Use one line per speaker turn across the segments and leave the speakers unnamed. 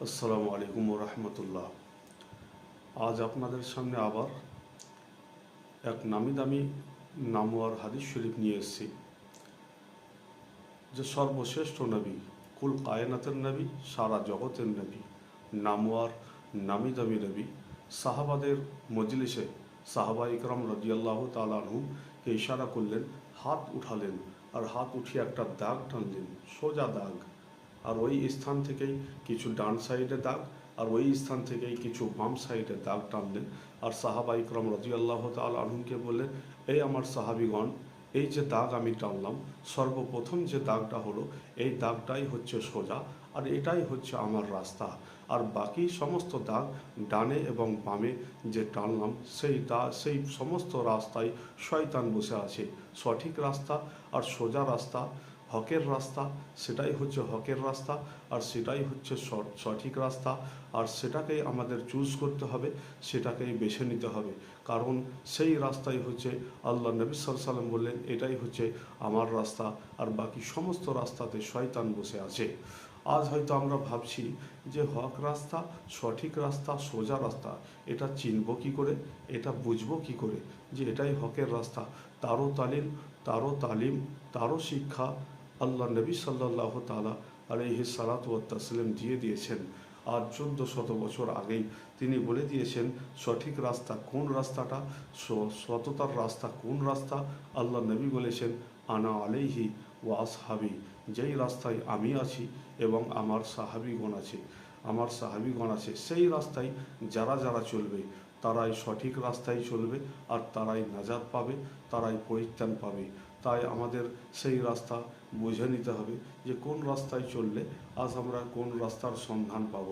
আসসালামু আলাইকুম রহমতুল্লাহ। আজ আপনাদের সামনে আবার এক নামি দামি নামওয়ার হাদিস শরীফ নিয়ে এসেছি, যে সর্বশ্রেষ্ঠ নবী, কুল কায়নাতের নবী, সারা জগতের নবী, নামওয়ার নামি দামি নবী সাহাবাদের মজলিসে সাহাবা ইকরাম রাদিয়াল্লাহু তাআলা আনহুকে ইশারা করলেন, হাত উঠালেন আর হাত উঠিয়ে একটা দাগ টানলেন, সোজা দাগ। আর ওই স্থান থেকেই কিছু ডান সাইডে দাগ, আর ওই স্থান থেকেই কিছু বাম সাইডে দাগ টানলেন। আর সাহাবা ইকরাম রাদিয়াল্লাহু তাআলা আনহুকে বললেন, এই আমার সাহাবিগণ, এই যে দাগ আমি টানলাম, সর্বপ্রথম যে দাগটা হলো, এই দাগটাই হচ্ছে সোজা, আর এটাই হচ্ছে আমার রাস্তা। আর বাকি সমস্ত দাগ ডানে এবং বামে যে টানলাম, সেই সমস্ত রাস্তায় শয়তান বসে আছে। সঠিক রাস্তা আর সোজা রাস্তা, হকের রাস্তা, সেটাই হচ্ছে হকের রাস্তা, আর সেটাই হচ্ছে সঠিক রাস্তা। আর সেটাকেই আমাদের চুজ করতে হবে, সেটাকেই বেছে নিতে হবে। কারণ সেই রাস্তাই হচ্ছে, আল্লাহ নবী সাল্লাল্লাহু আলাইহি ওয়াসাল্লাম বললেন, এটাই হচ্ছে আমার রাস্তা, আর বাকি সমস্ত রাস্তাতে শয়তান বসে আছে। আজ হয়তো আমরা ভাবছি যে হক রাস্তা, সঠিক রাস্তা, সোজা রাস্তা, এটা চিনব কী করে, এটা বুঝবো কী করে যে এটাই হকের রাস্তা? তারও তালিম, তারও শিক্ষা আল্লাহ নবী সাল্লাল্লাহু তাআলা আলাইহি সালাতু ওয়াত তাসলিম দিয়ে দিয়েছেন। আর 1400 বছর আগেই তিনি বলে দিয়েছেন সঠিক রাস্তা কোন রাস্তাটা, সততার রাস্তা কোন রাস্তা। আল্লাহ নবী বলেছেন, আনা আলাইহি ওয়া আসহাবি, যেই রাস্তায় আমি আছি এবং আমার সাহাবিগণ আছে, সেই রাস্তায় যারা যারা চলবে তারাই সঠিক রাস্তায় চলবে, আর তারাই নাজাত পাবে, তারাই পরিত্রাণ পাবে। তাই আমাদের সেই রাস্তা বুঝে নিতে হবে যে কোন রাস্তায় চললে আজ আমরা কোন রাস্তার সন্ধান পাব।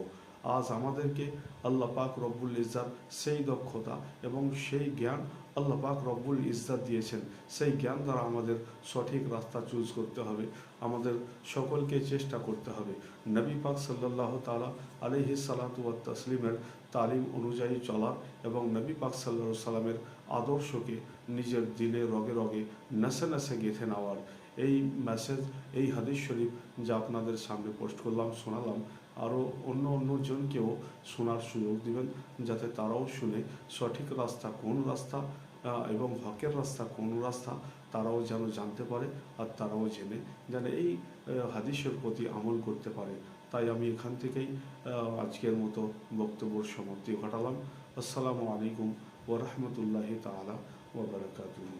আজ আমাদেরকে আল্লাহ পাক রব্বুল ইজ্জাত সেই দক্ষতা এবং সেই জ্ঞান আল্লাহ পাক রব্বুল ইজ্জাত দিয়েছেন। সেই জ্ঞান দ্বারা আমাদের সঠিক রাস্তা চুজ করতে হবে। আমাদের সকলকে চেষ্টা করতে হবে নবী পাক সাল্লাল্লাহু তাআলা আলাইহি সালাতু ওয়াত তাসলিমের তালিম অনুযায়ী চলার, এবং নবী পাক সাল্লাল্লাহু আলাইহি সাল্লামের আদর্শকে নিজের দিলে রগে রগে নসে নসে গেঁথে নেওয়ার। এই মেসেজ, এই হাদিস শরীফ যা আপনাদের সামনে পোস্ট করলাম, শোনালাম, আরও অন্যজনকেও শোনার সুযোগ দিবেন, যাতে তারাও শুনে সঠিক রাস্তা কোন রাস্তা এবং হকের রাস্তা কোন রাস্তা তারাও যেন জানতে পারে, আর তারাও যেন এই হাদিসের প্রতি আমল করতে পারে। তাই আমি এখান থেকেই আজকের মতো বক্তব্যের সমাপ্তি ঘটালাম। আসসালামু আলাইকুম ওয়া রাহমাতুল্লাহি তাআলা ওয়া বারাকাতুহু।